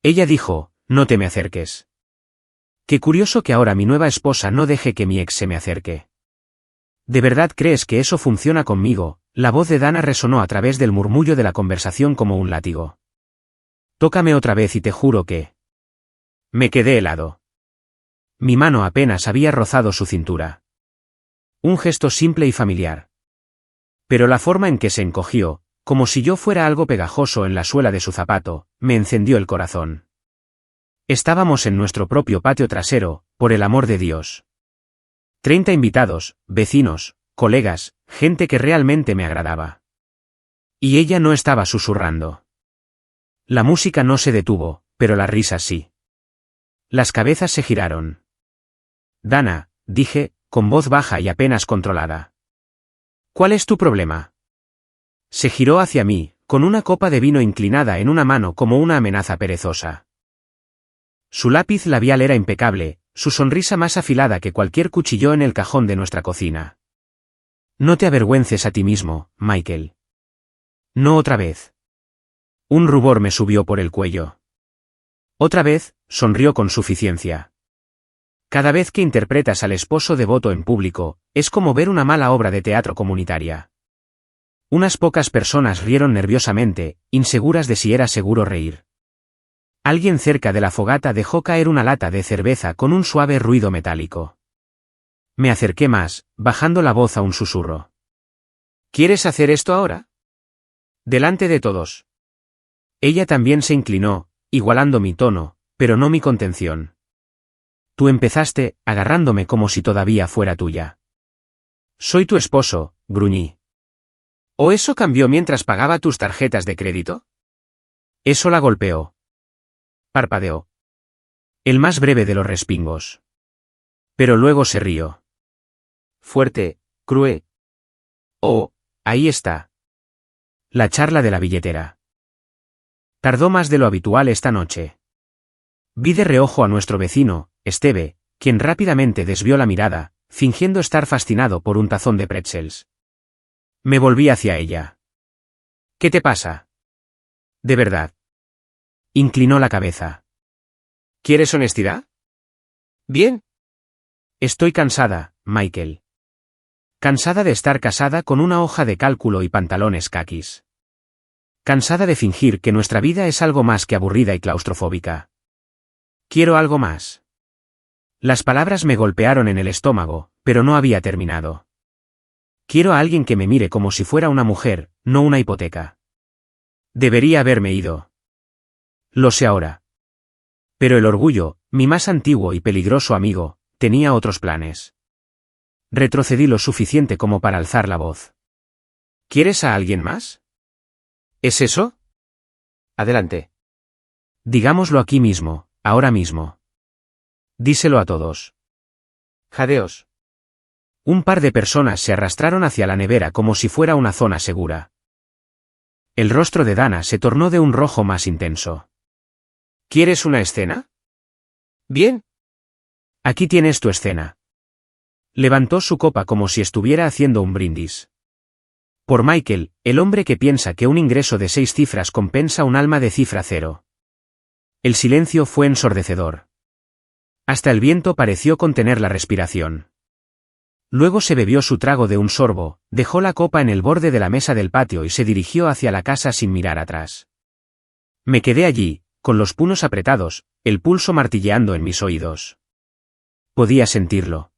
Ella dijo, no te me acerques. Qué curioso que ahora mi nueva esposa no deje que mi ex se me acerque. ¿De verdad crees que eso funciona conmigo? La voz de Dana resonó a través del murmullo de la conversación como un látigo. Tócame otra vez y te juro que... Me quedé helado. Mi mano apenas había rozado su cintura. Un gesto simple y familiar. Pero la forma en que se encogió, como si yo fuera algo pegajoso en la suela de su zapato, me encendió el corazón. Estábamos en nuestro propio patio trasero, por el amor de Dios. 30 invitados, vecinos, colegas, gente que realmente me agradaba. Y ella no estaba susurrando. La música no se detuvo, pero las risas sí. Las cabezas se giraron. Dana, dije, con voz baja y apenas controlada. ¿Cuál es tu problema? Se giró hacia mí, con una copa de vino inclinada en una mano como una amenaza perezosa. Su lápiz labial era impecable, su sonrisa más afilada que cualquier cuchillo en el cajón de nuestra cocina. No te avergüences a ti mismo, Michael. No otra vez. Un rubor me subió por el cuello. Otra vez, sonrió con suficiencia. Cada vez que interpretas al esposo devoto en público, es como ver una mala obra de teatro comunitaria. Unas pocas personas rieron nerviosamente, inseguras de si era seguro reír. Alguien cerca de la fogata dejó caer una lata de cerveza con un suave ruido metálico. Me acerqué más, bajando la voz a un susurro. ¿Quieres hacer esto ahora? Delante de todos. Ella también se inclinó, igualando mi tono, pero no mi contención. Tú empezaste, agarrándome como si todavía fuera tuya. Soy tu esposo, gruñí. ¿O eso cambió mientras pagaba tus tarjetas de crédito? Eso la golpeó. Parpadeó. El más breve de los respingos. Pero luego se rió. Fuerte, cruel. Oh, ahí está. La charla de la billetera. Tardó más de lo habitual esta noche. Vi de reojo a nuestro vecino, Esteve, quien rápidamente desvió la mirada, fingiendo estar fascinado por un tazón de pretzels. Me volví hacia ella. ¿Qué te pasa? ¿De verdad? Inclinó la cabeza. ¿Quieres honestidad? Bien. Estoy cansada, Michael. Cansada de estar casada con una hoja de cálculo y pantalones caquis. Cansada de fingir que nuestra vida es algo más que aburrida y claustrofóbica. Quiero algo más. Las palabras me golpearon en el estómago, pero no había terminado. Quiero a alguien que me mire como si fuera una mujer, no una hipoteca. Debería haberme ido. Lo sé ahora. Pero el orgullo, mi más antiguo y peligroso amigo, tenía otros planes. Retrocedí lo suficiente como para alzar la voz. ¿Quieres a alguien más? ¿Es eso? Adelante. Digámoslo aquí mismo, ahora mismo. Díselo a todos. Jadeos. Un par de personas se arrastraron hacia la nevera como si fuera una zona segura. El rostro de Dana se tornó de un rojo más intenso. ¿Quieres una escena? Bien. Aquí tienes tu escena. Levantó su copa como si estuviera haciendo un brindis. Por Michael, el hombre que piensa que un ingreso de 6 cifras compensa un alma de cifra 0. El silencio fue ensordecedor. Hasta el viento pareció contener la respiración. Luego se bebió su trago de un sorbo, dejó la copa en el borde de la mesa del patio y se dirigió hacia la casa sin mirar atrás. Me quedé allí, con los puños apretados, el pulso martilleando en mis oídos. Podía sentirlo.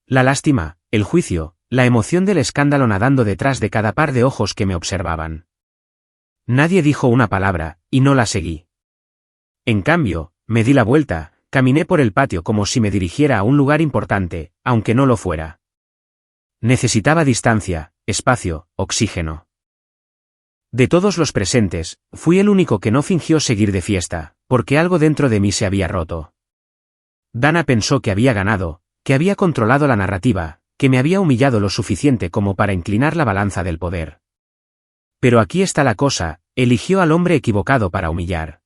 La lástima, el juicio, la emoción del escándalo nadando detrás de cada par de ojos que me observaban. Nadie dijo una palabra, y no la seguí. En cambio, me di la vuelta, caminé por el patio como si me dirigiera a un lugar importante, aunque no lo fuera. Necesitaba distancia, espacio, oxígeno. De todos los presentes, fui el único que no fingió seguir de fiesta, porque algo dentro de mí se había roto. Dana pensó que había ganado, que había controlado la narrativa, que me había humillado lo suficiente como para inclinar la balanza del poder. Pero aquí está la cosa, eligió al hombre equivocado para humillar.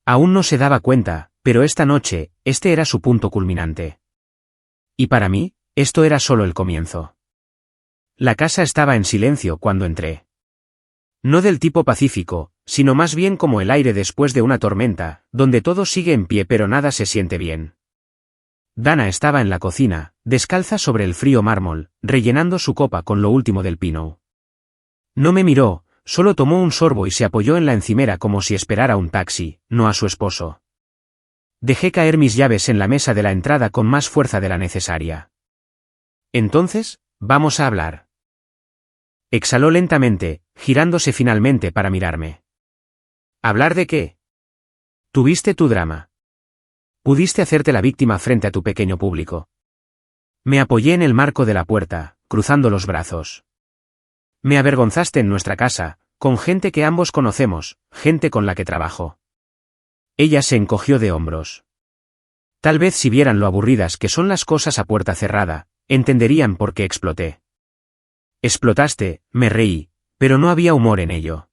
Aún no se daba cuenta, pero esta noche, este era su punto culminante. Y para mí, esto era solo el comienzo. La casa estaba en silencio cuando entré. No del tipo pacífico, sino más bien como el aire después de una tormenta, donde todo sigue en pie pero nada se siente bien. Dana estaba en la cocina, descalza sobre el frío mármol, rellenando su copa con lo último del Pinot. No me miró, solo tomó un sorbo y se apoyó en la encimera como si esperara un taxi, no a su esposo. Dejé caer mis llaves en la mesa de la entrada con más fuerza de la necesaria. Entonces, vamos a hablar. Exhaló lentamente, girándose finalmente para mirarme. ¿Hablar de qué? Tuviste tu drama. Pudiste hacerte la víctima frente a tu pequeño público. Me apoyé en el marco de la puerta, cruzando los brazos. Me avergonzaste en nuestra casa, con gente que ambos conocemos, gente con la que trabajo. Ella se encogió de hombros. Tal vez si vieran lo aburridas que son las cosas a puerta cerrada, entenderían por qué exploté. Explotaste, me reí, pero no había humor en ello.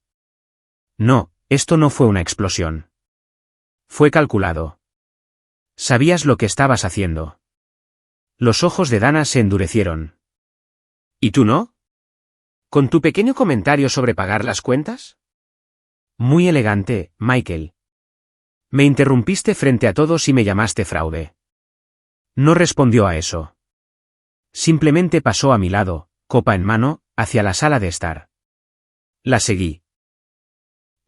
No, esto no fue una explosión. Fue calculado. Sabías lo que estabas haciendo. Los ojos de Dana se endurecieron. ¿Y tú no? ¿Con tu pequeño comentario sobre pagar las cuentas? Muy elegante, Michael. Me interrumpiste frente a todos y me llamaste fraude. No respondió a eso. Simplemente pasó a mi lado, copa en mano, hacia la sala de estar. La seguí.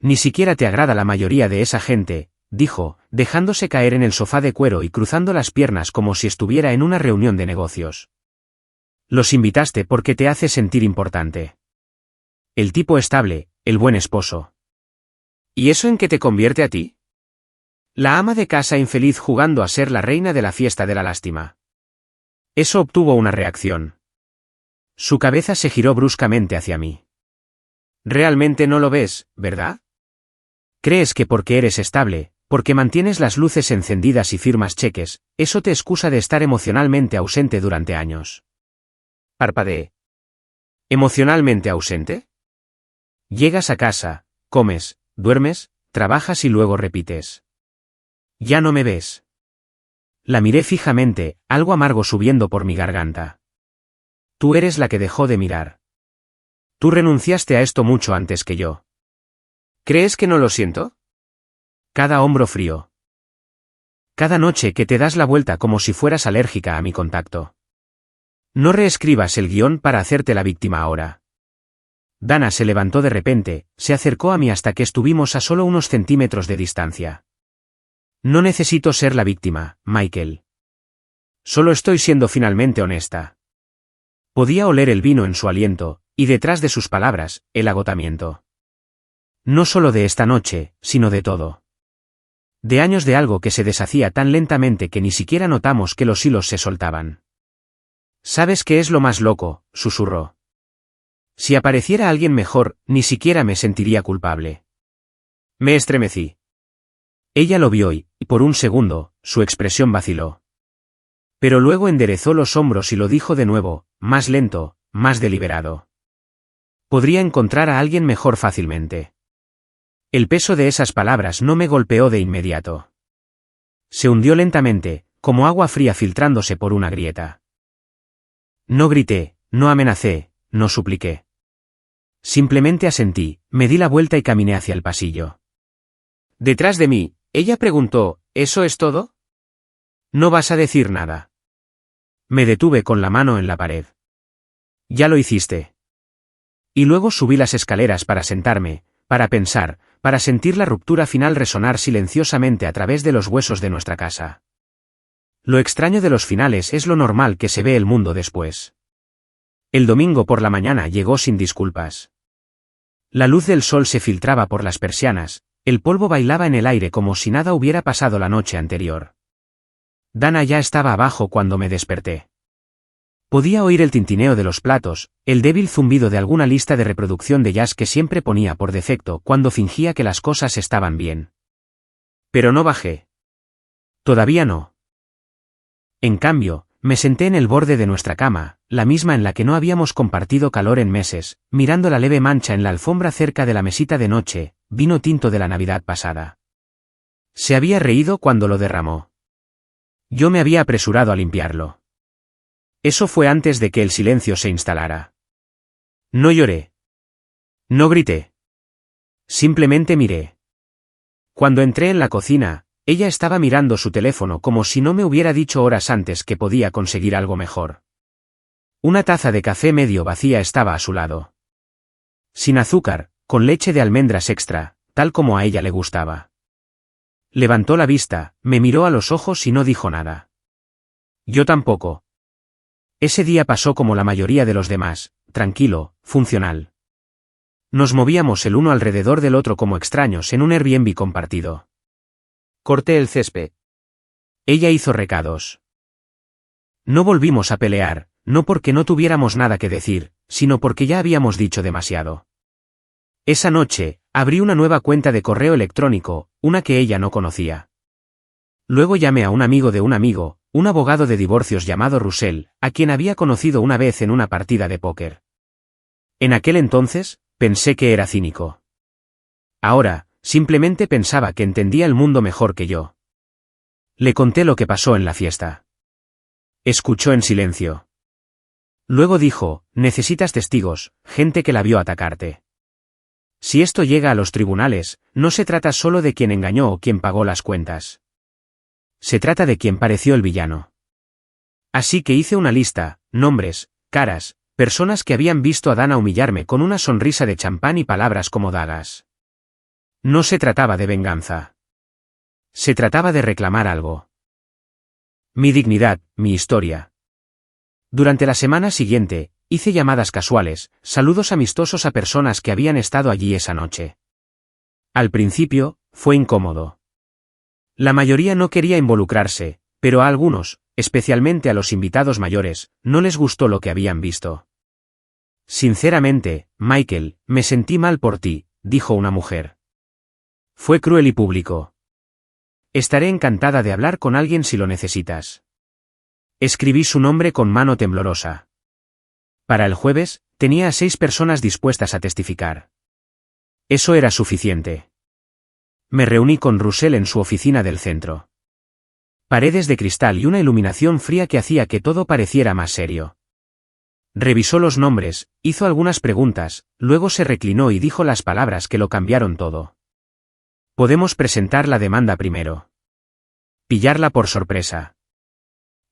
Ni siquiera te agrada la mayoría de esa gente, dijo, dejándose caer en el sofá de cuero y cruzando las piernas como si estuviera en una reunión de negocios. Los invitaste porque te hace sentir importante. El tipo estable, el buen esposo. ¿Y eso en qué te convierte a ti? La ama de casa infeliz jugando a ser la reina de la fiesta de la lástima. Eso obtuvo una reacción. Su cabeza se giró bruscamente hacia mí. Realmente no lo ves, ¿verdad? ¿Crees que porque eres estable, porque mantienes las luces encendidas y firmas cheques, eso te excusa de estar emocionalmente ausente durante años? Parpadeé. ¿Emocionalmente ausente? Llegas a casa, comes, duermes, trabajas y luego repites. Ya no me ves. La miré fijamente, algo amargo subiendo por mi garganta. Tú eres la que dejó de mirar. Tú renunciaste a esto mucho antes que yo. ¿Crees que no lo siento? Cada hombro frío. Cada noche que te das la vuelta como si fueras alérgica a mi contacto. No reescribas el guión para hacerte la víctima ahora. Dana se levantó de repente, se acercó a mí hasta que estuvimos a solo unos centímetros de distancia. No necesito ser la víctima, Michael. Solo estoy siendo finalmente honesta. Podía oler el vino en su aliento, y detrás de sus palabras, el agotamiento. No solo de esta noche, sino de todo. De años de algo que se deshacía tan lentamente que ni siquiera notamos que los hilos se soltaban. ¿Sabes qué es lo más loco?, susurró. Si apareciera alguien mejor, ni siquiera me sentiría culpable. Me estremecí. Ella lo vio y, por un segundo, su expresión vaciló. Pero luego enderezó los hombros y lo dijo de nuevo, más lento, más deliberado. Podría encontrar a alguien mejor fácilmente. El peso de esas palabras no me golpeó de inmediato. Se hundió lentamente, como agua fría filtrándose por una grieta. No grité, no amenacé, no supliqué. Simplemente asentí, me di la vuelta y caminé hacia el pasillo. Detrás de mí, ella preguntó, ¿eso es todo? No vas a decir nada. Me detuve con la mano en la pared. Ya lo hiciste. Y luego subí las escaleras para sentarme, para pensar, para sentir la ruptura final resonar silenciosamente a través de los huesos de nuestra casa. Lo extraño de los finales es lo normal que se ve el mundo después. El domingo por la mañana llegó sin disculpas. La luz del sol se filtraba por las persianas, el polvo bailaba en el aire como si nada hubiera pasado la noche anterior. Dana ya estaba abajo cuando me desperté. Podía oír el tintineo de los platos, el débil zumbido de alguna lista de reproducción de jazz que siempre ponía por defecto cuando fingía que las cosas estaban bien. Pero no bajé. Todavía no. En cambio, me senté en el borde de nuestra cama, la misma en la que no habíamos compartido calor en meses, mirando la leve mancha en la alfombra cerca de la mesita de noche, vino tinto de la Navidad pasada. Se había reído cuando lo derramó. Yo me había apresurado a limpiarlo. Eso fue antes de que el silencio se instalara. No lloré. No grité. Simplemente miré. Cuando entré en la cocina, ella estaba mirando su teléfono como si no me hubiera dicho horas antes que podía conseguir algo mejor. Una taza de café medio vacía estaba a su lado. Sin azúcar, con leche de almendras extra, tal como a ella le gustaba. Levantó la vista, me miró a los ojos y no dijo nada. Yo tampoco. Ese día pasó como la mayoría de los demás, tranquilo, funcional. Nos movíamos el uno alrededor del otro como extraños en un Airbnb compartido. Corté el césped. Ella hizo recados. No volvimos a pelear, no porque no tuviéramos nada que decir, sino porque ya habíamos dicho demasiado. Esa noche, abrí una nueva cuenta de correo electrónico, una que ella no conocía. Luego llamé a un amigo de un amigo, un abogado de divorcios llamado Russell, a quien había conocido una vez en una partida de póker. En aquel entonces, pensé que era cínico. Ahora, simplemente pensaba que entendía el mundo mejor que yo. Le conté lo que pasó en la fiesta. Escuchó en silencio. Luego dijo, necesitas testigos, gente que la vio atacarte. Si esto llega a los tribunales, no se trata solo de quien engañó o quien pagó las cuentas. Se trata de quien pareció el villano. Así que hice una lista, nombres, caras, personas que habían visto a Dana humillarme con una sonrisa de champán y palabras como dagas. No se trataba de venganza. Se trataba de reclamar algo. Mi dignidad, mi historia. Durante la semana siguiente, hice llamadas casuales, saludos amistosos a personas que habían estado allí esa noche. Al principio, fue incómodo. La mayoría no quería involucrarse, pero a algunos, especialmente a los invitados mayores, no les gustó lo que habían visto. Sinceramente, Michael, me sentí mal por ti, dijo una mujer. Fue cruel y público. Estaré encantada de hablar con alguien si lo necesitas. Escribí su nombre con mano temblorosa. Para el jueves, tenía a 6 personas dispuestas a testificar. Eso era suficiente. Me reuní con Russell en su oficina del centro. Paredes de cristal y una iluminación fría que hacía que todo pareciera más serio. Revisó los nombres, hizo algunas preguntas, luego se reclinó y dijo las palabras que lo cambiaron todo. Podemos presentar la demanda primero. Pillarla por sorpresa.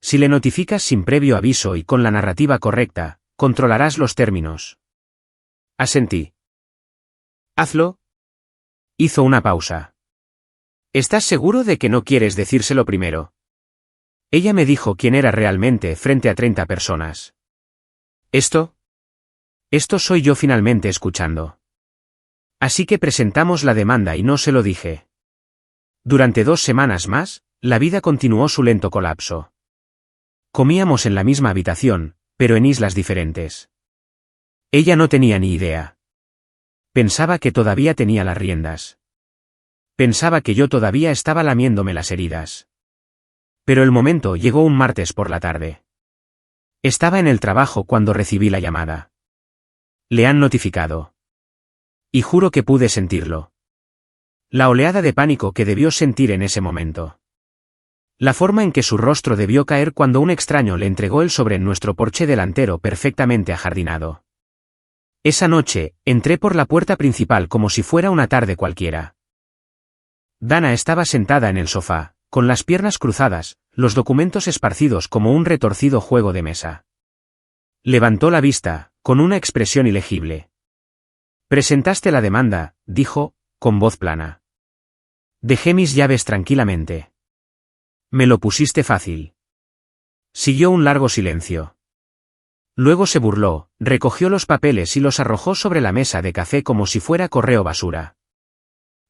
Si le notificas sin previo aviso y con la narrativa correcta, controlarás los términos. Asentí. Hazlo. Hizo una pausa. ¿Estás seguro de que no quieres decírselo primero? Ella me dijo quién era realmente frente a 30 personas. ¿Esto? Esto soy yo finalmente escuchando. Así que presentamos la demanda y no se lo dije. Durante 2 semanas más, la vida continuó su lento colapso. Comíamos en la misma habitación, pero en islas diferentes. Ella no tenía ni idea. Pensaba que todavía tenía las riendas. Pensaba que yo todavía estaba lamiéndome las heridas. Pero el momento llegó un martes por la tarde. Estaba en el trabajo cuando recibí la llamada. Le han notificado. Y juro que pude sentirlo. La oleada de pánico que debió sentir en ese momento. La forma en que su rostro debió caer cuando un extraño le entregó el sobre en nuestro porche delantero perfectamente ajardinado. Esa noche, entré por la puerta principal como si fuera una tarde cualquiera. Dana estaba sentada en el sofá, con las piernas cruzadas, los documentos esparcidos como un retorcido juego de mesa. Levantó la vista, con una expresión ilegible. Presentaste la demanda, dijo, con voz plana. Dejé mis llaves tranquilamente. Me lo pusiste fácil. Siguió un largo silencio. Luego se burló, recogió los papeles y los arrojó sobre la mesa de café como si fuera correo basura.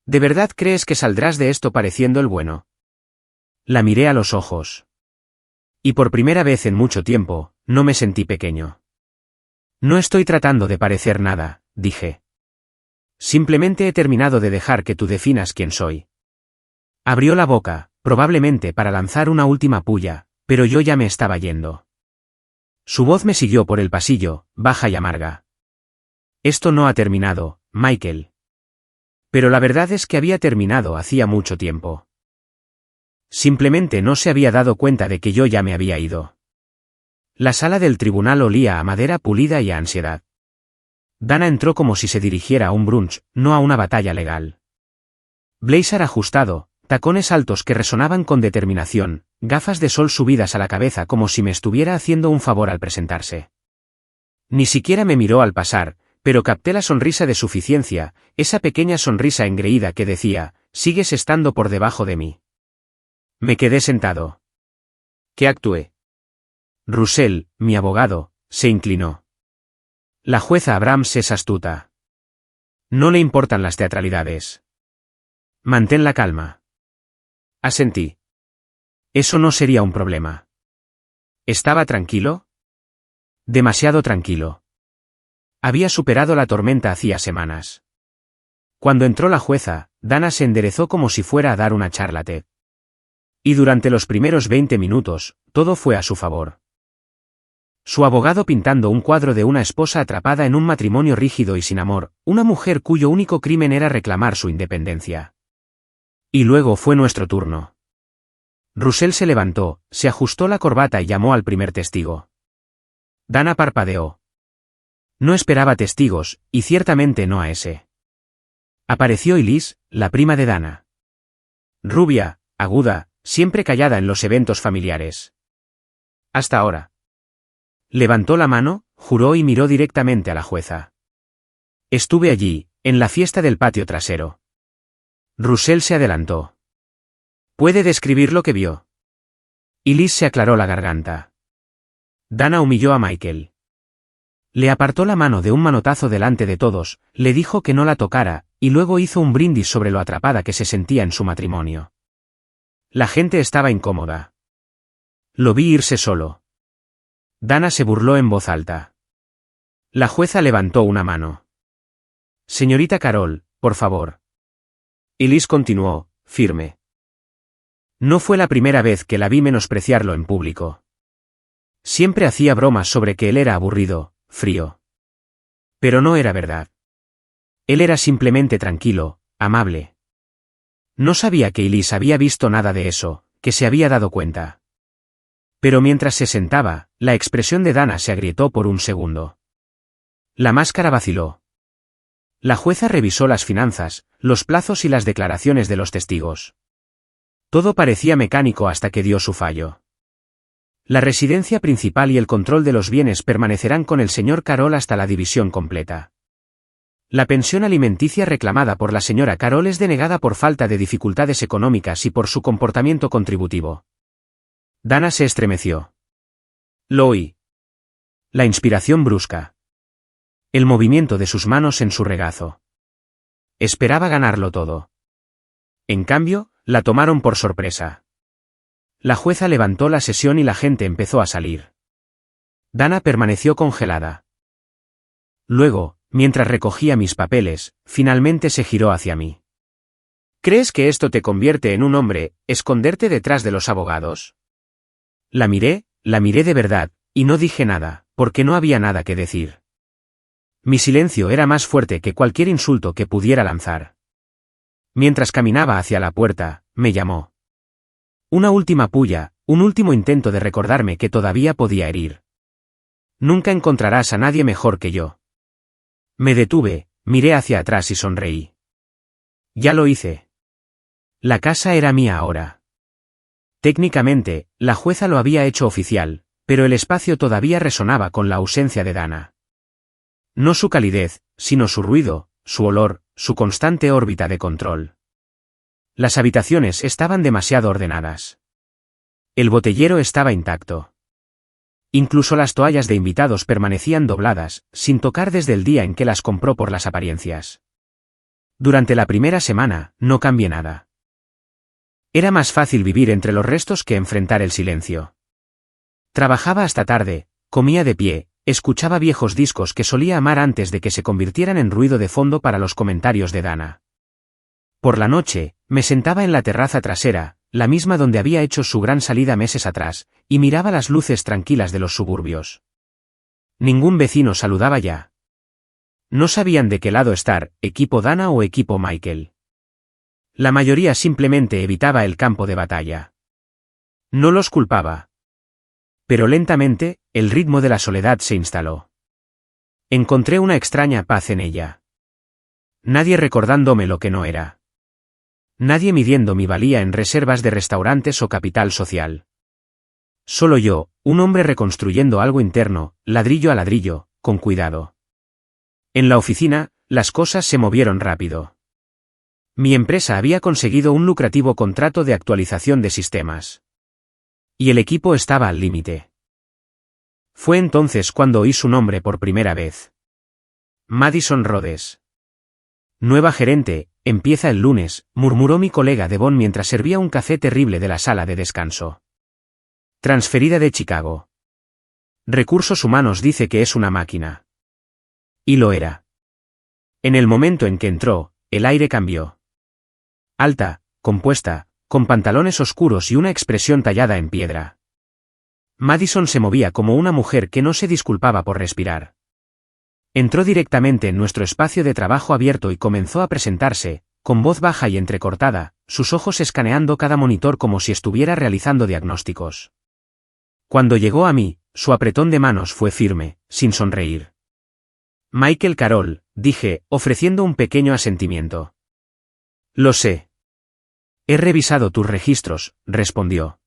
¿De verdad crees que saldrás de esto pareciendo el bueno? La miré a los ojos. Y por primera vez en mucho tiempo, no me sentí pequeño. No estoy tratando de parecer nada, dije. Simplemente he terminado de dejar que tú definas quién soy. Abrió la boca, probablemente para lanzar una última pulla, pero yo ya me estaba yendo. Su voz me siguió por el pasillo, baja y amarga. Esto no ha terminado, Michael. Pero la verdad es que había terminado hacía mucho tiempo. Simplemente no se había dado cuenta de que yo ya me había ido. La sala del tribunal olía a madera pulida y a ansiedad. Dana entró como si se dirigiera a un brunch, no a una batalla legal. Blazer ajustado, tacones altos que resonaban con determinación, gafas de sol subidas a la cabeza como si me estuviera haciendo un favor al presentarse. Ni siquiera me miró al pasar, pero capté la sonrisa de suficiencia, esa pequeña sonrisa engreída que decía, sigues estando por debajo de mí. Me quedé sentado. ¿Qué actué? Russell, mi abogado, se inclinó. La jueza Abrams es astuta. No le importan las teatralidades. Mantén la calma. Asentí. Eso no sería un problema. ¿Estaba tranquilo? Demasiado tranquilo. Había superado la tormenta hacía semanas. Cuando entró la jueza, Dana se enderezó como si fuera a dar una charla TED. Y durante los primeros 20 minutos, todo fue a su favor. Su abogado pintando un cuadro de una esposa atrapada en un matrimonio rígido y sin amor, una mujer cuyo único crimen era reclamar su independencia. Y luego fue nuestro turno. Russell se levantó, se ajustó la corbata y llamó al primer testigo. Dana parpadeó. No esperaba testigos, y ciertamente no a ese. Apareció Elise, la prima de Dana. Rubia, aguda, siempre callada en los eventos familiares. Hasta ahora. Levantó la mano, juró y miró directamente a la jueza. Estuve allí, en la fiesta del patio trasero. Russell se adelantó. ¿Puede describir lo que vio? Elise se aclaró la garganta. Dana humilló a Michael. Le apartó la mano de un manotazo delante de todos, le dijo que no la tocara, y luego hizo un brindis sobre lo atrapada que se sentía en su matrimonio. La gente estaba incómoda. Lo vi irse solo. Dana se burló en voz alta. La jueza levantó una mano. Señorita Carol, por favor. Elise continuó, firme. No fue la primera vez que la vi menospreciarlo en público. Siempre hacía bromas sobre que él era aburrido, frío. Pero no era verdad. Él era simplemente tranquilo, amable. No sabía que Elise había visto nada de eso, que se había dado cuenta. Pero mientras se sentaba, la expresión de Dana se agrietó por un segundo. La máscara vaciló. La jueza revisó las finanzas, los plazos y las declaraciones de los testigos. Todo parecía mecánico hasta que dio su fallo. La residencia principal y el control de los bienes permanecerán con el señor Carol hasta la división completa. La pensión alimenticia reclamada por la señora Carol es denegada por falta de dificultades económicas y por su comportamiento contributivo. Dana se estremeció. Lo oí. La inspiración brusca. El movimiento de sus manos en su regazo. Esperaba ganarlo todo. En cambio, la tomaron por sorpresa. La jueza levantó la sesión y la gente empezó a salir. Dana permaneció congelada. Luego, mientras recogía mis papeles, finalmente se giró hacia mí. ¿Crees que esto te convierte en un hombre, esconderte detrás de los abogados? La miré de verdad, y no dije nada, porque no había nada que decir. Mi silencio era más fuerte que cualquier insulto que pudiera lanzar. Mientras caminaba hacia la puerta, me llamó. Una última pulla, un último intento de recordarme que todavía podía herir. Nunca encontrarás a nadie mejor que yo. Me detuve, miré hacia atrás y sonreí. Ya lo hice. La casa era mía ahora. Técnicamente, la jueza lo había hecho oficial, pero el espacio todavía resonaba con la ausencia de Dana. No su calidez, sino su ruido, su olor, su constante órbita de control. Las habitaciones estaban demasiado ordenadas. El botellero estaba intacto. Incluso las toallas de invitados permanecían dobladas, sin tocar desde el día en que las compró por las apariencias. Durante la primera semana, no cambié nada. Era más fácil vivir entre los restos que enfrentar el silencio. Trabajaba hasta tarde, comía de pie, escuchaba viejos discos que solía amar antes de que se convirtieran en ruido de fondo para los comentarios de Dana. Por la noche, me sentaba en la terraza trasera, la misma donde había hecho su gran salida meses atrás, y miraba las luces tranquilas de los suburbios. Ningún vecino saludaba ya. No sabían de qué lado estar, equipo Dana o equipo Michael. La mayoría simplemente evitaba el campo de batalla. No los culpaba. Pero lentamente, el ritmo de la soledad se instaló. Encontré una extraña paz en ella. Nadie recordándome lo que no era. Nadie midiendo mi valía en reservas de restaurantes o capital social. Solo yo, un hombre reconstruyendo algo interno, ladrillo a ladrillo, con cuidado. En la oficina, las cosas se movieron rápido. Mi empresa había conseguido un lucrativo contrato de actualización de sistemas. Y el equipo estaba al límite. Fue entonces cuando oí su nombre por primera vez. Madison Rhodes. Nueva gerente, empieza el lunes, murmuró mi colega Devon mientras servía un café terrible de la sala de descanso. Transferida de Chicago. Recursos Humanos dice que es una máquina. Y lo era. En el momento en que entró, el aire cambió. Alta, compuesta, con pantalones oscuros y una expresión tallada en piedra. Madison se movía como una mujer que no se disculpaba por respirar. Entró directamente en nuestro espacio de trabajo abierto y comenzó a presentarse, con voz baja y entrecortada, sus ojos escaneando cada monitor como si estuviera realizando diagnósticos. Cuando llegó a mí, su apretón de manos fue firme, sin sonreír. Michael Carroll, dije, ofreciendo un pequeño asentimiento. Lo sé. He revisado tus registros, respondió.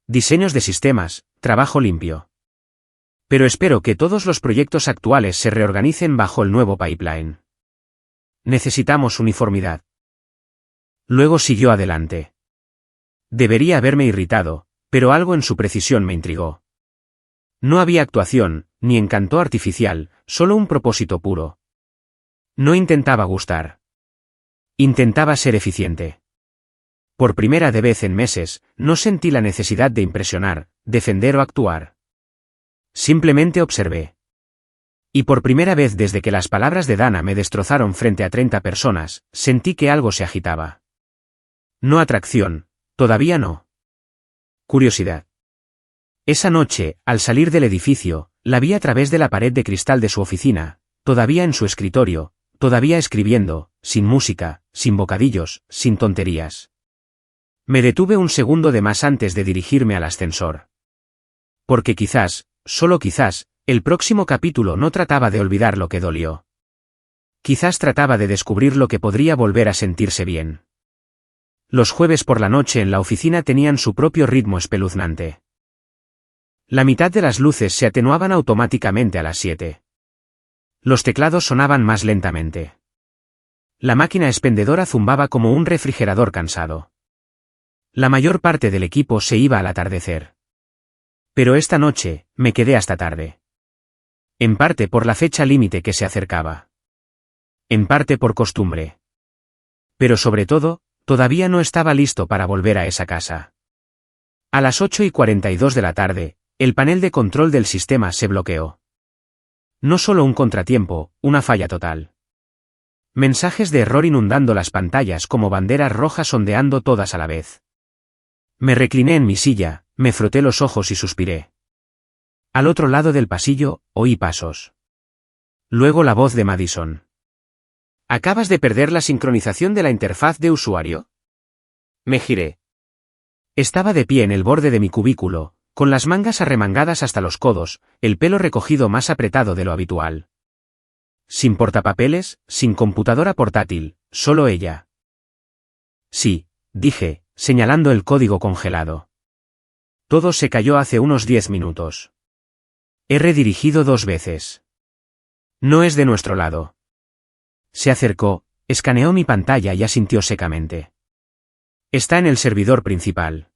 Diseños de sistemas, trabajo limpio. Pero espero que todos los proyectos actuales se reorganicen bajo el nuevo pipeline. Necesitamos uniformidad. Luego siguió adelante. Debería haberme irritado, pero algo en su precisión me intrigó. No había actuación, ni encanto artificial, solo un propósito puro. No intentaba gustar. Intentaba ser eficiente. Por primera vez en meses, no sentí la necesidad de impresionar, defender o actuar. Simplemente observé. Y por primera vez desde que las palabras de Dana me destrozaron frente a 30 personas, sentí que algo se agitaba. No atracción, todavía no. Curiosidad. Esa noche, al salir del edificio, la vi a través de la pared de cristal de su oficina, todavía en su escritorio, todavía escribiendo, sin música, sin bocadillos, sin tonterías. Me detuve un segundo de más antes de dirigirme al ascensor. Porque quizás, solo quizás, el próximo capítulo no trataba de olvidar lo que dolió. Quizás trataba de descubrir lo que podría volver a sentirse bien. Los jueves por la noche en la oficina tenían su propio ritmo espeluznante. La mitad de las luces se atenuaban automáticamente a las 7. Los teclados sonaban más lentamente. La máquina expendedora zumbaba como un refrigerador cansado. La mayor parte del equipo se iba al atardecer. Pero esta noche, me quedé hasta tarde. En parte por la fecha límite que se acercaba. En parte por costumbre. Pero sobre todo, todavía no estaba listo para volver a esa casa. A las 8:42 de la tarde, el panel de control del sistema se bloqueó. No solo un contratiempo, una falla total. Mensajes de error inundando las pantallas como banderas rojas ondeando todas a la vez. Me recliné en mi silla, me froté los ojos y suspiré. Al otro lado del pasillo, oí pasos. Luego la voz de Madison. ¿Acabas de perder la sincronización de la interfaz de usuario? Me giré. Estaba de pie en el borde de mi cubículo, con las mangas arremangadas hasta los codos, el pelo recogido más apretado de lo habitual. Sin portapapeles, sin computadora portátil, solo ella. Sí, dije, señalando el código congelado. Todo se cayó hace unos 10 minutos. He redirigido 2 veces. No es de nuestro lado. Se acercó, escaneó mi pantalla y asintió secamente. Está en el servidor principal.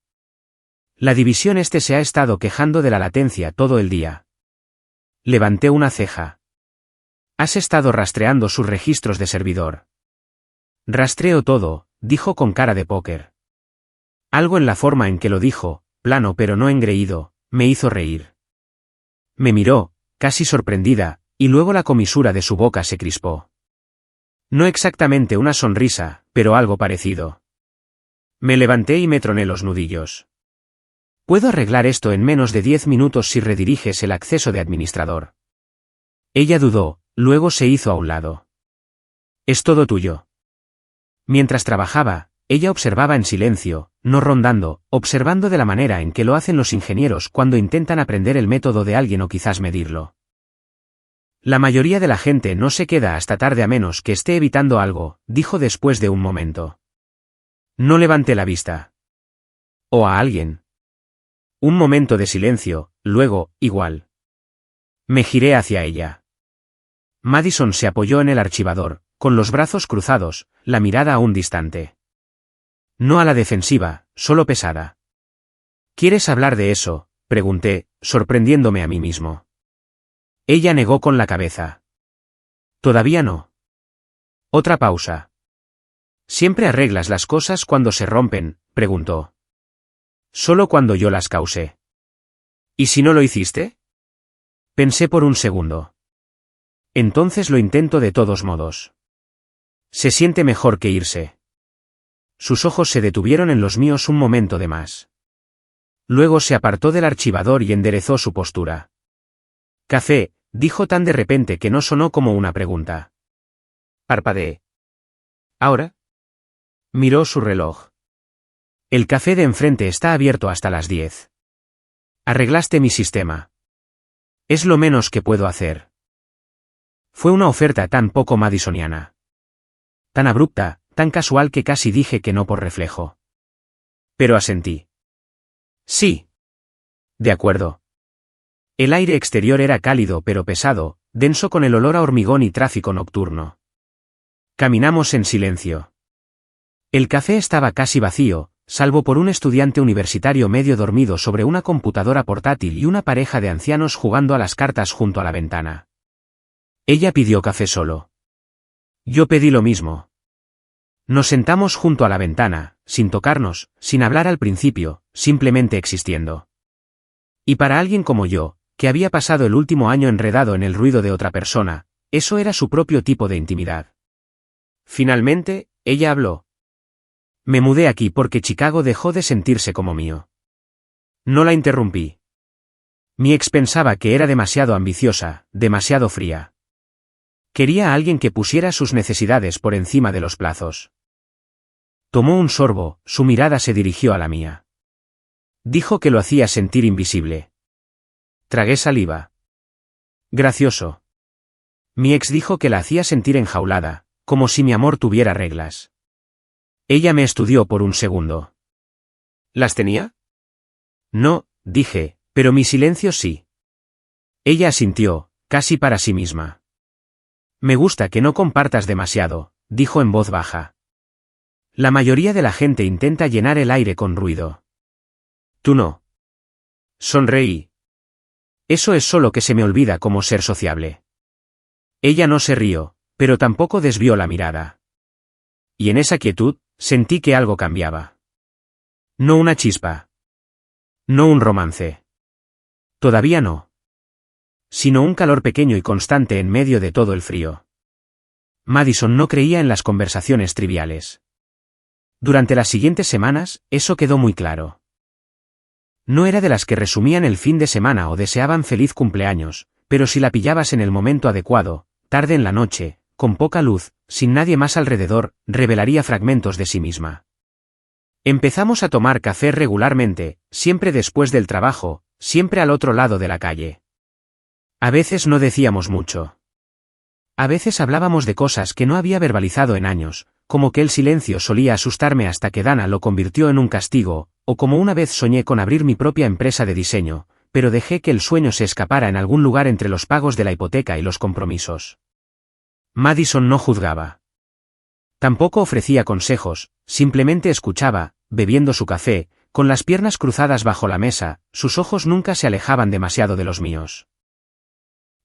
La división este se ha estado quejando de la latencia todo el día. Levanté una ceja. Has estado rastreando sus registros de servidor. Rastreo todo, dijo con cara de póker. Algo en la forma en que lo dijo, plano pero no engreído, me hizo reír. Me miró, casi sorprendida, y luego la comisura de su boca se crispó. No exactamente una sonrisa, pero algo parecido. Me levanté y me troné los nudillos. Puedo arreglar esto en menos de 10 minutos si rediriges el acceso de administrador. Ella dudó, luego se hizo a un lado. Es todo tuyo. Mientras trabajaba, ella observaba en silencio, no rondando, observando de la manera en que lo hacen los ingenieros cuando intentan aprender el método de alguien o quizás medirlo. La mayoría de la gente no se queda hasta tarde a menos que esté evitando algo, dijo después de un momento. No levanté la vista. ¿O a alguien? Un momento de silencio, luego, igual. Me giré hacia ella. Madison se apoyó en el archivador, con los brazos cruzados, la mirada aún distante. No a la defensiva, solo pesada. ¿Quieres hablar de eso?, pregunté, sorprendiéndome a mí mismo. Ella negó con la cabeza. Todavía no. Otra pausa. ¿Siempre arreglas las cosas cuando se rompen?, preguntó. Solo cuando yo las causé. ¿Y si no lo hiciste? Pensé por un segundo. Entonces lo intento de todos modos. Se siente mejor que irse. Sus ojos se detuvieron en los míos un momento de más. Luego se apartó del archivador y enderezó su postura. Café, dijo tan de repente que no sonó como una pregunta. Parpadeé. ¿Ahora? Miró su reloj. El café de enfrente está abierto hasta las 10. Arreglaste mi sistema. Es lo menos que puedo hacer. Fue una oferta tan poco madisoniana. Tan abrupta, tan casual que casi dije que no por reflejo. Pero asentí. Sí. De acuerdo. El aire exterior era cálido pero pesado, denso con el olor a hormigón y tráfico nocturno. Caminamos en silencio. El café estaba casi vacío, salvo por un estudiante universitario medio dormido sobre una computadora portátil y una pareja de ancianos jugando a las cartas junto a la ventana. Ella pidió café solo. Yo pedí lo mismo. Nos sentamos junto a la ventana, sin tocarnos, sin hablar al principio, simplemente existiendo. Y para alguien como yo, que había pasado el último año enredado en el ruido de otra persona, eso era su propio tipo de intimidad. Finalmente, ella habló. Me mudé aquí porque Chicago dejó de sentirse como mío. No la interrumpí. Mi ex pensaba que era demasiado ambiciosa, demasiado fría. Quería a alguien que pusiera sus necesidades por encima de los plazos. Tomó un sorbo, su mirada se dirigió a la mía. Dijo que lo hacía sentir invisible. Tragué saliva. Gracioso. Mi ex dijo que la hacía sentir enjaulada, como si mi amor tuviera reglas. Ella me estudió por un segundo. ¿Las tenía? No, dije, pero mi silencio sí. Ella asintió, casi para sí misma. Me gusta que no compartas demasiado, dijo en voz baja. La mayoría de la gente intenta llenar el aire con ruido. Tú no. Sonreí. Eso es solo que se me olvida cómo ser sociable. Ella no se rió, pero tampoco desvió la mirada. Y en esa quietud, sentí que algo cambiaba. No una chispa. No un romance. Todavía no. Sino un calor pequeño y constante en medio de todo el frío. Madison no creía en las conversaciones triviales. Durante las siguientes semanas, eso quedó muy claro. No era de las que resumían el fin de semana o deseaban feliz cumpleaños, pero si la pillabas en el momento adecuado, tarde en la noche, con poca luz, sin nadie más alrededor, revelaría fragmentos de sí misma. Empezamos a tomar café regularmente, siempre después del trabajo, siempre al otro lado de la calle. A veces no decíamos mucho. A veces hablábamos de cosas que no había verbalizado en años, como que el silencio solía asustarme hasta que Dana lo convirtió en un castigo, o como una vez soñé con abrir mi propia empresa de diseño, pero dejé que el sueño se escapara en algún lugar entre los pagos de la hipoteca y los compromisos. Madison no juzgaba. Tampoco ofrecía consejos, simplemente escuchaba, bebiendo su café, con las piernas cruzadas bajo la mesa, sus ojos nunca se alejaban demasiado de los míos.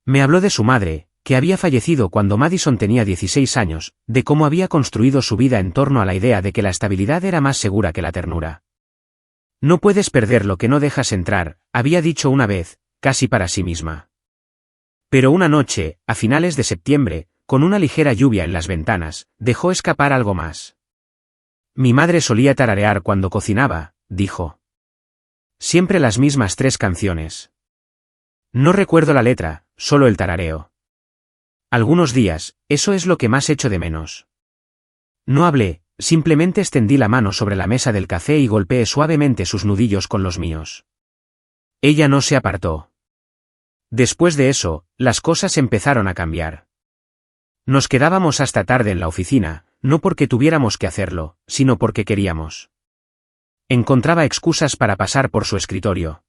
Me habló de su madre, que había fallecido cuando Madison tenía 16 años, de cómo había construido su vida en torno a la idea de que la estabilidad era más segura que la ternura. No puedes perder lo que no dejas entrar, había dicho una vez, casi para sí misma. Pero una noche, a finales de septiembre, con una ligera lluvia en las ventanas, dejó escapar algo más. Mi madre solía tararear cuando cocinaba, dijo. Siempre las mismas 3 canciones. No recuerdo la letra, solo el tarareo. Algunos días, eso es lo que más echo de menos. No hablé, simplemente extendí la mano sobre la mesa del café y golpeé suavemente sus nudillos con los míos. Ella no se apartó. Después de eso, las cosas empezaron a cambiar. Nos quedábamos hasta tarde en la oficina, no porque tuviéramos que hacerlo, sino porque queríamos. Encontraba excusas para pasar por su escritorio.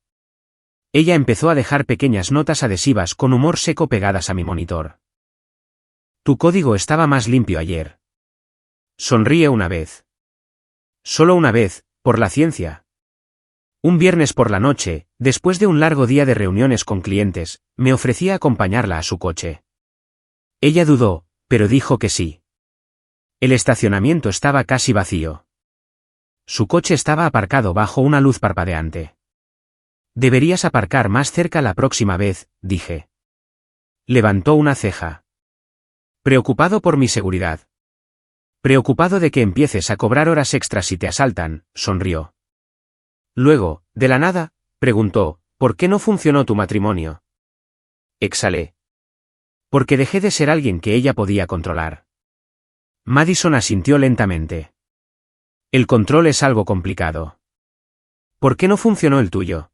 Ella empezó a dejar pequeñas notas adhesivas con humor seco pegadas a mi monitor. Tu código estaba más limpio ayer. Sonríe una vez. Solo una vez, por la ciencia. Un viernes por la noche, después de un largo día de reuniones con clientes, me ofrecía acompañarla a su coche. Ella dudó, pero dijo que sí. El estacionamiento estaba casi vacío. Su coche estaba aparcado bajo una luz parpadeante. Deberías aparcar más cerca la próxima vez, dije. Levantó una ceja. Preocupado por mi seguridad. Preocupado de que empieces a cobrar horas extras si te asaltan, sonrió. Luego, de la nada, preguntó, ¿por qué no funcionó tu matrimonio? Exhalé. Porque dejé de ser alguien que ella podía controlar. Madison asintió lentamente. El control es algo complicado. ¿Por qué no funcionó el tuyo?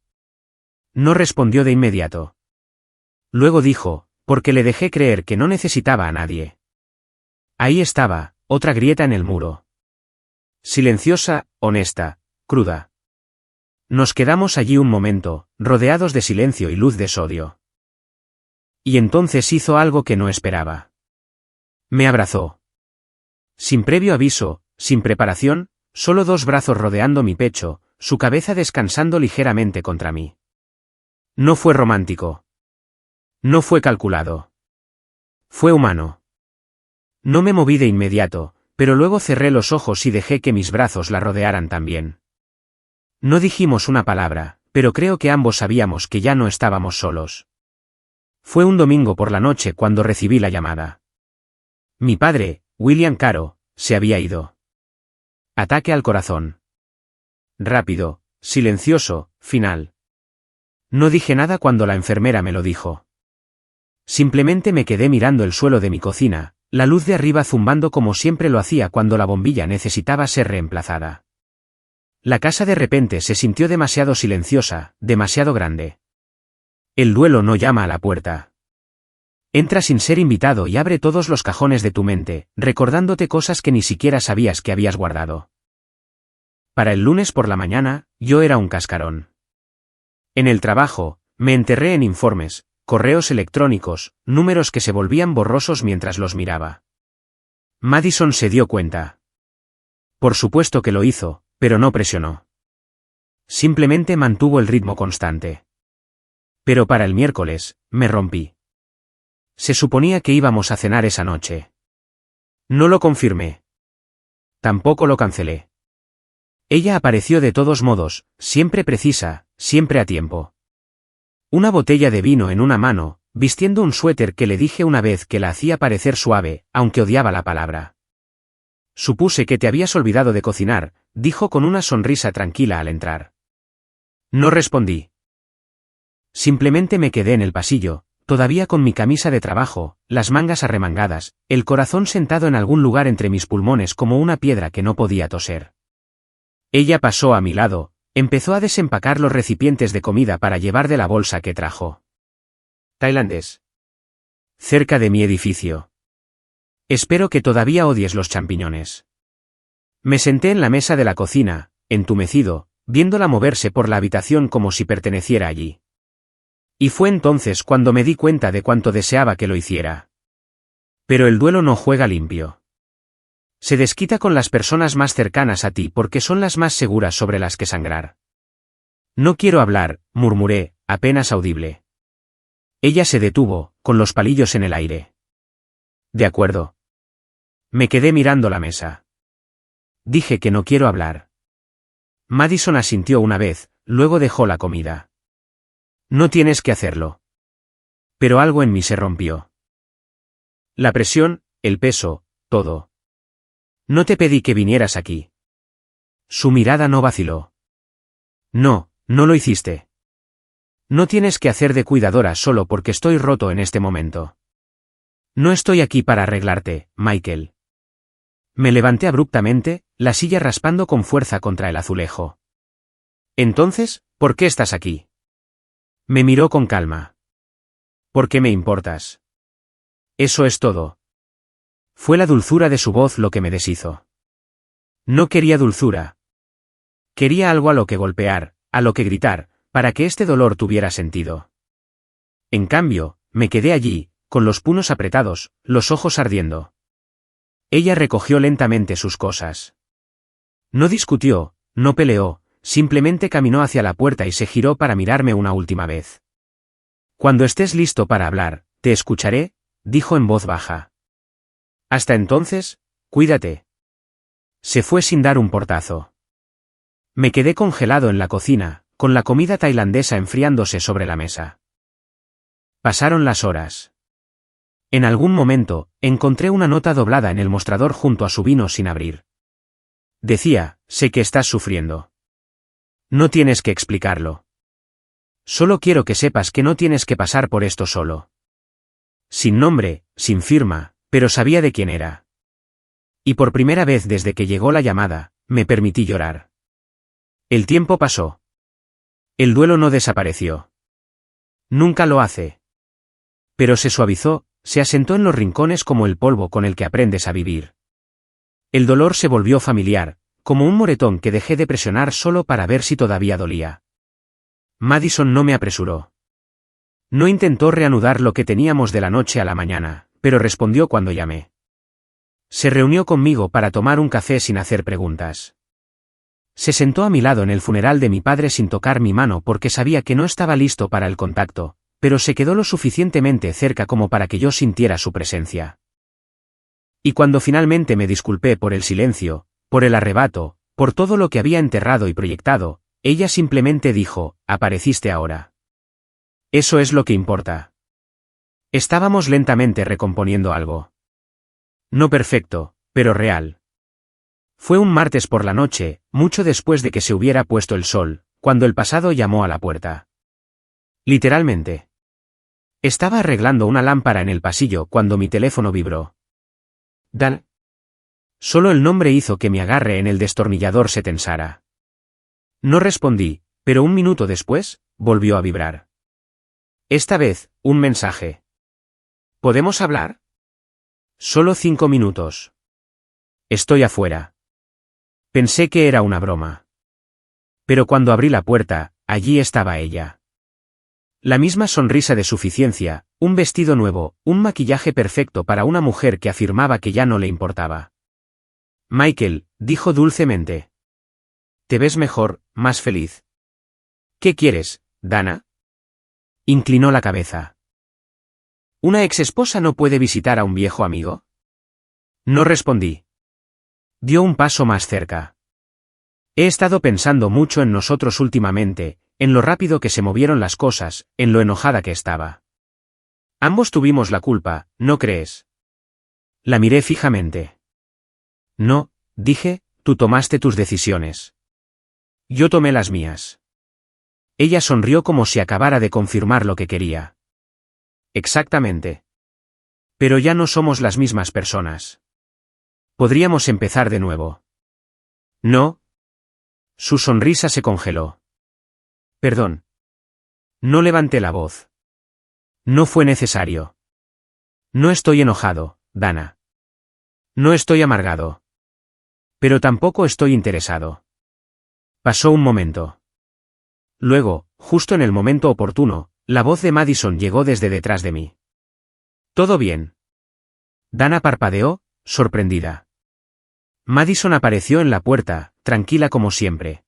No respondió de inmediato. Luego dijo, porque le dejé creer que no necesitaba a nadie. Ahí estaba, otra grieta en el muro. Silenciosa, honesta, cruda. Nos quedamos allí un momento, rodeados de silencio y luz de sodio. Y entonces hizo algo que no esperaba. Me abrazó. Sin previo aviso, sin preparación, solo dos brazos rodeando mi pecho, su cabeza descansando ligeramente contra mí. No fue romántico. No fue calculado. Fue humano. No me moví de inmediato, pero luego cerré los ojos y dejé que mis brazos la rodearan también. No dijimos una palabra, pero creo que ambos sabíamos que ya no estábamos solos. Fue un domingo por la noche cuando recibí la llamada. Mi padre, William Caro, se había ido. Ataque al corazón. Rápido, silencioso, final. No dije nada cuando la enfermera me lo dijo. Simplemente me quedé mirando el suelo de mi cocina, la luz de arriba zumbando como siempre lo hacía cuando la bombilla necesitaba ser reemplazada. La casa de repente se sintió demasiado silenciosa, demasiado grande. El duelo no llama a la puerta. Entra sin ser invitado y abre todos los cajones de tu mente, recordándote cosas que ni siquiera sabías que habías guardado. Para el lunes por la mañana, yo era un cascarón. En el trabajo, me enterré en informes, correos electrónicos, números que se volvían borrosos mientras los miraba. Madison se dio cuenta. Por supuesto que lo hizo, pero no presionó. Simplemente mantuvo el ritmo constante. Pero para el miércoles, me rompí. Se suponía que íbamos a cenar esa noche. No lo confirmé. Tampoco lo cancelé. Ella apareció de todos modos, siempre precisa, siempre a tiempo. Una botella de vino en una mano, vistiendo un suéter que le dije una vez que la hacía parecer suave, aunque odiaba la palabra. Supuse que te habías olvidado de cocinar, dijo con una sonrisa tranquila al entrar. No respondí. Simplemente me quedé en el pasillo, todavía con mi camisa de trabajo, las mangas arremangadas, el corazón sentado en algún lugar entre mis pulmones como una piedra que no podía toser. Ella pasó a mi lado, empezó a desempacar los recipientes de comida para llevar de la bolsa que trajo. Tailandés. Cerca de mi edificio. Espero que todavía odies los champiñones. Me senté en la mesa de la cocina, entumecido, viéndola moverse por la habitación como si perteneciera allí. Y fue entonces cuando me di cuenta de cuánto deseaba que lo hiciera. Pero el duelo no juega limpio. Se desquita con las personas más cercanas a ti porque son las más seguras sobre las que sangrar. No quiero hablar, murmuré, apenas audible. Ella se detuvo, con los palillos en el aire. De acuerdo. Me quedé mirando la mesa. Dije que no quiero hablar. Madison asintió una vez, luego dejó la comida. No tienes que hacerlo. Pero algo en mí se rompió. La presión, el peso, todo. No te pedí que vinieras aquí. Su mirada no vaciló. No, no lo hiciste. No tienes que hacer de cuidadora solo porque estoy roto en este momento. No estoy aquí para arreglarte, Michael. Me levanté abruptamente, la silla raspando con fuerza contra el azulejo. Entonces, ¿por qué estás aquí? Me miró con calma. ¿Por qué me importas? Eso es todo. Fue la dulzura de su voz lo que me deshizo. No quería dulzura. Quería algo a lo que golpear, a lo que gritar, para que este dolor tuviera sentido. En cambio, me quedé allí, con los puños apretados, los ojos ardiendo. Ella recogió lentamente sus cosas. No discutió, no peleó, simplemente caminó hacia la puerta y se giró para mirarme una última vez. Cuando estés listo para hablar, te escucharé, dijo en voz baja. Hasta entonces, cuídate. Se fue sin dar un portazo. Me quedé congelado en la cocina, con la comida tailandesa enfriándose sobre la mesa. Pasaron las horas. En algún momento, encontré una nota doblada en el mostrador junto a su vino sin abrir. Decía, sé que estás sufriendo. No tienes que explicarlo. Solo quiero que sepas que no tienes que pasar por esto solo. Sin nombre, sin firma, pero sabía de quién era. Y por primera vez desde que llegó la llamada, me permití llorar. El tiempo pasó. El duelo no desapareció. Nunca lo hace. Pero se suavizó, se asentó en los rincones como el polvo con el que aprendes a vivir. El dolor se volvió familiar, como un moretón que dejé de presionar solo para ver si todavía dolía. Madison no me apresuró. No intentó reanudar lo que teníamos de la noche a la mañana, pero respondió cuando llamé. Se reunió conmigo para tomar un café sin hacer preguntas. Se sentó a mi lado en el funeral de mi padre sin tocar mi mano porque sabía que no estaba listo para el contacto, pero se quedó lo suficientemente cerca como para que yo sintiera su presencia. Y cuando finalmente me disculpé por el silencio, por el arrebato, por todo lo que había enterrado y proyectado, ella simplemente dijo, apareciste ahora. Eso es lo que importa. Estábamos lentamente recomponiendo algo. No perfecto, pero real. Fue un martes por la noche, mucho después de que se hubiera puesto el sol, cuando el pasado llamó a la puerta. Literalmente. Estaba arreglando una lámpara en el pasillo cuando mi teléfono vibró. Dan. Solo el nombre hizo que mi agarre en el destornillador se tensara. No respondí, pero un minuto después, volvió a vibrar. Esta vez, un mensaje. ¿Podemos hablar? Solo 5 minutos. Estoy afuera. Pensé que era una broma. Pero cuando abrí la puerta, allí estaba ella. La misma sonrisa de suficiencia, un vestido nuevo, un maquillaje perfecto para una mujer que afirmaba que ya no le importaba. Michael, dijo dulcemente. Te ves mejor, más feliz. ¿Qué quieres, Dana? Inclinó la cabeza. ¿Una exesposa no puede visitar a un viejo amigo? No respondí. Dio un paso más cerca. He estado pensando mucho en nosotros últimamente, en lo rápido que se movieron las cosas, en lo enojada que estaba. Ambos tuvimos la culpa, ¿no crees? La miré fijamente. No, dije, tú tomaste tus decisiones. Yo tomé las mías. Ella sonrió como si acabara de confirmar lo que quería. Exactamente. Pero ya no somos las mismas personas. Podríamos empezar de nuevo. No. Su sonrisa se congeló. Perdón. No levanté la voz. No fue necesario. No estoy enojado, Dana. No estoy amargado. Pero tampoco estoy interesado. Pasó un momento. Luego, justo en el momento oportuno, la voz de Madison llegó desde detrás de mí. ¿Todo bien? Dana parpadeó, sorprendida. Madison apareció en la puerta, tranquila como siempre.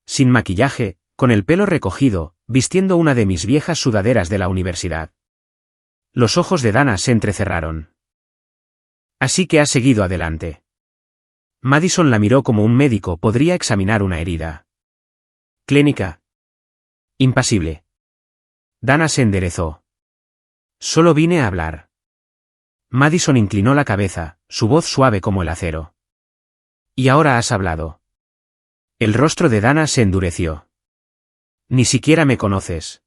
Sin maquillaje, con el pelo recogido, vistiendo una de mis viejas sudaderas de la universidad. Los ojos de Dana se entrecerraron. Así que ha seguido adelante. Madison la miró como un médico podría examinar una herida. Clínica. Impasible. Dana se enderezó. Solo vine a hablar. Madison inclinó la cabeza, su voz suave como el acero. ¿Y ahora has hablado? El rostro de Dana se endureció. Ni siquiera me conoces.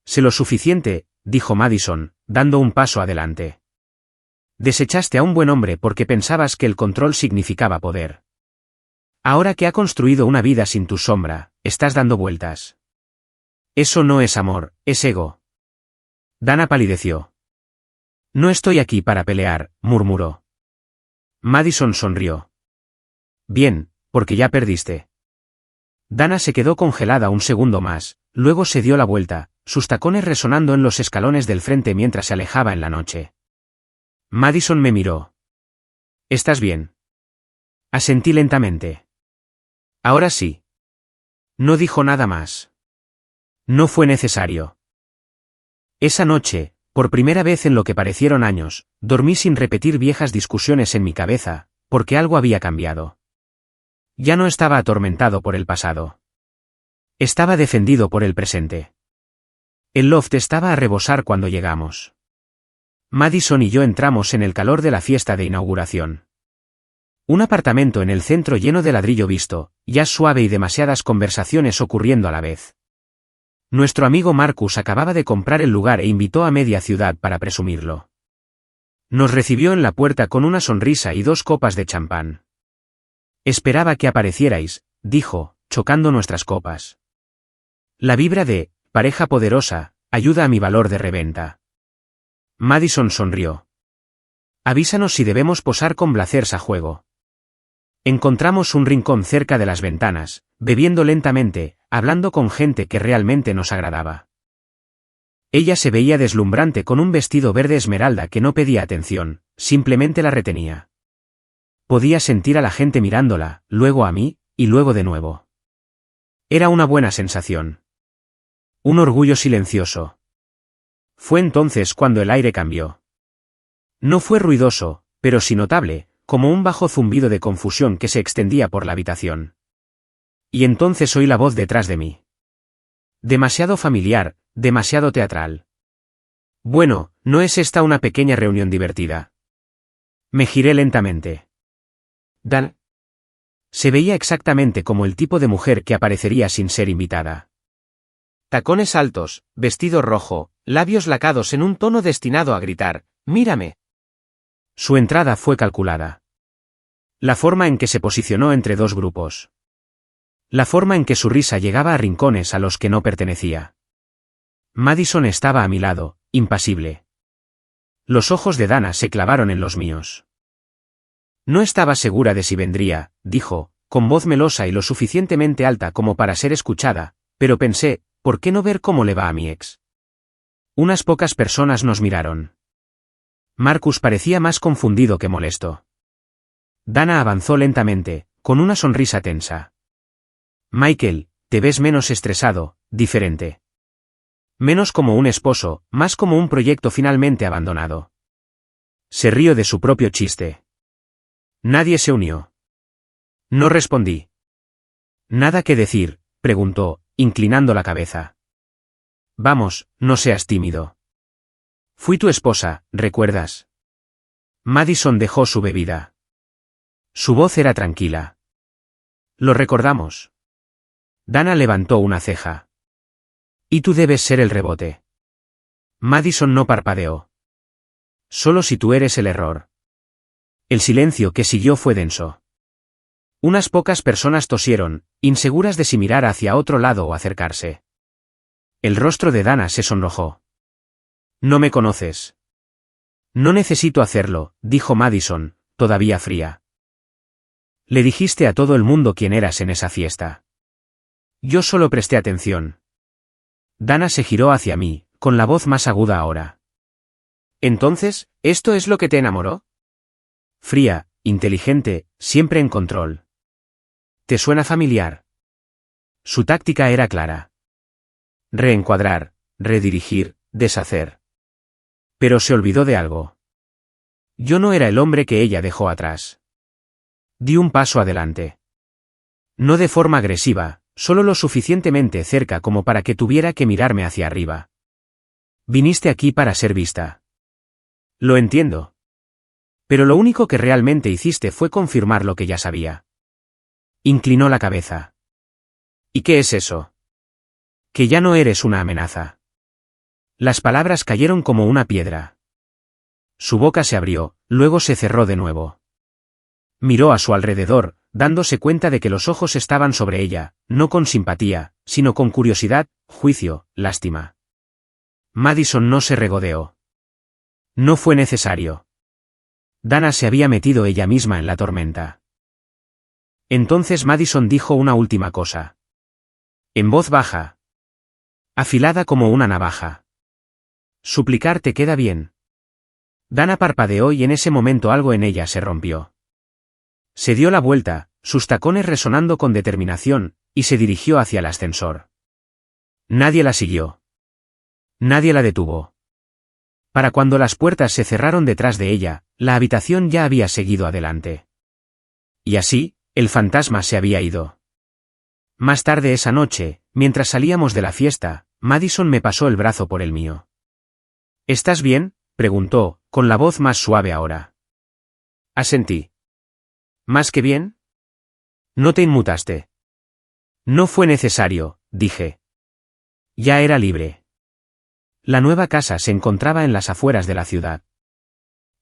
Sé lo suficiente, dijo Madison, dando un paso adelante. Desechaste a un buen hombre porque pensabas que el control significaba poder. Ahora que ha construido una vida sin tu sombra, estás dando vueltas. Eso no es amor, es ego. Dana palideció. No estoy aquí para pelear, murmuró. Madison sonrió. Bien, porque ya perdiste. Dana se quedó congelada un segundo más, luego se dio la vuelta, sus tacones resonando en los escalones del frente mientras se alejaba en la noche. Madison me miró. ¿Estás bien? Asentí lentamente. Ahora sí. No dijo nada más. No fue necesario. Esa noche, por primera vez en lo que parecieron años, dormí sin repetir viejas discusiones en mi cabeza, porque algo había cambiado. Ya no estaba atormentado por el pasado. Estaba defendido por el presente. El loft estaba a rebosar cuando llegamos. Madison y yo entramos en el calor de la fiesta de inauguración. Un apartamento en el centro lleno de ladrillo visto, jazz suave y demasiadas conversaciones ocurriendo a la vez. Nuestro amigo Marcus acababa de comprar el lugar e invitó a media ciudad para presumirlo. Nos recibió en la puerta con una sonrisa y 2 copas de champán. Esperaba que aparecierais, dijo, chocando nuestras copas. La vibra de pareja poderosa ayuda a mi valor de reventa. Madison sonrió. Avísanos si debemos posar con Blazers a juego. Encontramos un rincón cerca de las ventanas, bebiendo lentamente, hablando con gente que realmente nos agradaba. Ella se veía deslumbrante con un vestido verde esmeralda que no pedía atención, simplemente la retenía. Podía sentir a la gente mirándola, luego a mí, y luego de nuevo. Era una buena sensación. Un orgullo silencioso. Fue entonces cuando el aire cambió. No fue ruidoso, pero sí notable, como un bajo zumbido de confusión que se extendía por la habitación. Y entonces oí la voz detrás de mí. Demasiado familiar, demasiado teatral. Bueno, ¿no es esta una pequeña reunión divertida? Me giré lentamente. Dan. Se veía exactamente como el tipo de mujer que aparecería sin ser invitada. Tacones altos, vestido rojo, labios lacados en un tono destinado a gritar, «¡Mírame!». Su entrada fue calculada. La forma en que se posicionó entre 2 grupos. La forma en que su risa llegaba a rincones a los que no pertenecía. Madison estaba a mi lado, impasible. Los ojos de Dana se clavaron en los míos. No estaba segura de si vendría, dijo, con voz melosa y lo suficientemente alta como para ser escuchada, pero pensé, ¿por qué no ver cómo le va a mi ex? Unas pocas personas nos miraron. Marcus parecía más confundido que molesto. Dana avanzó lentamente, con una sonrisa tensa. Michael, te ves menos estresado, diferente. Menos como un esposo, más como un proyecto finalmente abandonado. Se rió de su propio chiste. Nadie se unió. No respondí. ¿Nada que decir?, preguntó, inclinando la cabeza. Vamos, no seas tímido. Fui tu esposa, ¿recuerdas? Madison dejó su bebida. Su voz era tranquila. Lo recordamos. Dana levantó una ceja. Y tú debes ser el rebote. Madison no parpadeó. Solo si tú eres el error. El silencio que siguió fue denso. Unas pocas personas tosieron, inseguras de si mirar hacia otro lado o acercarse. El rostro de Dana se sonrojó. No me conoces. No necesito hacerlo, dijo Madison, todavía fría. Le dijiste a todo el mundo quién eras en esa fiesta. Yo solo presté atención. Dana se giró hacia mí, con la voz más aguda ahora. Entonces, ¿esto es lo que te enamoró? Fría, inteligente, siempre en control. ¿Te suena familiar? Su táctica era clara. Reencuadrar, redirigir, deshacer. Pero se olvidó de algo. Yo no era el hombre que ella dejó atrás. Di un paso adelante. No de forma agresiva, solo lo suficientemente cerca como para que tuviera que mirarme hacia arriba. Viniste aquí para ser vista. Lo entiendo. Pero lo único que realmente hiciste fue confirmar lo que ya sabía. Inclinó la cabeza. ¿Y qué es eso? Que ya no eres una amenaza. Las palabras cayeron como una piedra. Su boca se abrió, luego se cerró de nuevo. Miró a su alrededor, dándose cuenta de que los ojos estaban sobre ella, no con simpatía, sino con curiosidad, juicio, lástima. Madison no se regodeó. No fue necesario. Dana se había metido ella misma en la tormenta. Entonces Madison dijo una última cosa. En voz baja. Afilada como una navaja. Suplicar te queda bien. Dana parpadeó y en ese momento algo en ella se rompió. Se dio la vuelta, sus tacones resonando con determinación, y se dirigió hacia el ascensor. Nadie la siguió. Nadie la detuvo. Para cuando las puertas se cerraron detrás de ella, la habitación ya había seguido adelante. Y así, el fantasma se había ido. Más tarde esa noche, mientras salíamos de la fiesta, Madison me pasó el brazo por el mío. ¿Estás bien?, preguntó, con la voz más suave ahora. Asentí. ¿Más que bien? No te inmutaste. No fue necesario, dije. Ya era libre. La nueva casa se encontraba en las afueras de la ciudad.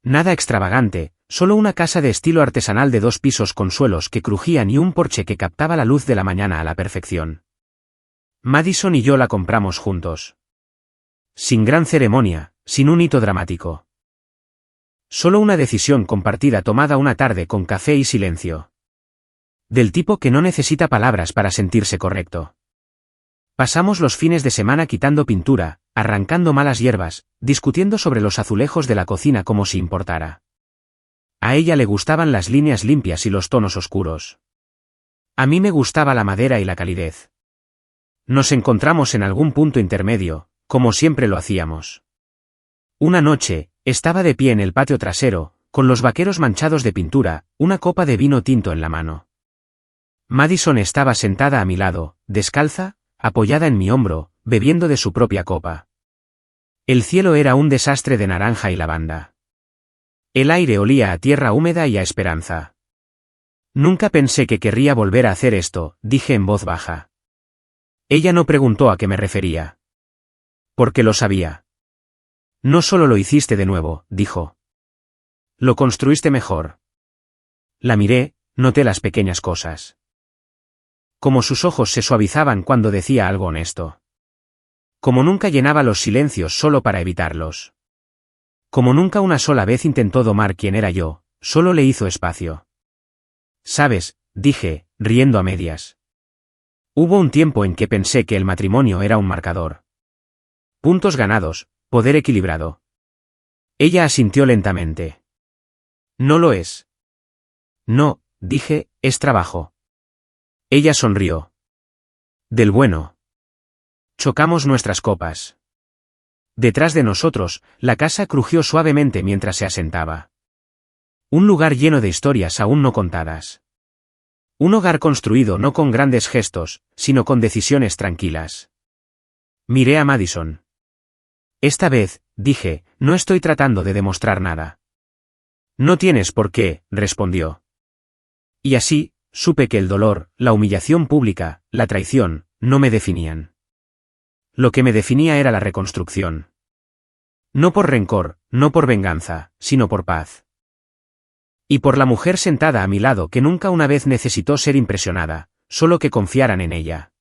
Nada extravagante, solo una casa de estilo artesanal de 2 pisos con suelos que crujían y un porche que captaba la luz de la mañana a la perfección. Madison y yo la compramos juntos. Sin gran ceremonia, sin un hito dramático. Solo una decisión compartida tomada una tarde con café y silencio. Del tipo que no necesita palabras para sentirse correcto. Pasamos los fines de semana quitando pintura, arrancando malas hierbas, discutiendo sobre los azulejos de la cocina como si importara. A ella le gustaban las líneas limpias y los tonos oscuros. A mí me gustaba la madera y la calidez. Nos encontramos en algún punto intermedio, como siempre lo hacíamos. Una noche, estaba de pie en el patio trasero, con los vaqueros manchados de pintura, una copa de vino tinto en la mano. Madison estaba sentada a mi lado, descalza, apoyada en mi hombro, bebiendo de su propia copa. El cielo era un desastre de naranja y lavanda. El aire olía a tierra húmeda y a esperanza. Nunca pensé que querría volver a hacer esto, dije en voz baja. Ella no preguntó a qué me refería. Porque lo sabía. No solo lo hiciste de nuevo, dijo. Lo construiste mejor. La miré, noté las pequeñas cosas. Como sus ojos se suavizaban cuando decía algo honesto. Como nunca llenaba los silencios solo para evitarlos. Como nunca una sola vez intentó domar quién era yo, solo le hizo espacio. Sabes, dije, riendo a medias. Hubo un tiempo en que pensé que el matrimonio era un marcador. Puntos ganados, poder equilibrado. Ella asintió lentamente. No lo es. No, dije, es trabajo. Ella sonrió. Del bueno. Chocamos nuestras copas. Detrás de nosotros, la casa crujió suavemente mientras se asentaba. Un lugar lleno de historias aún no contadas. Un hogar construido no con grandes gestos, sino con decisiones tranquilas. Miré a Madison. Esta vez, dije, no estoy tratando de demostrar nada. No tienes por qué, respondió. Y así, supe que el dolor, la humillación pública, la traición, no me definían. Lo que me definía era la reconstrucción. No por rencor, no por venganza, sino por paz. Y por la mujer sentada a mi lado que nunca una vez necesitó ser impresionada, solo que confiaran en ella.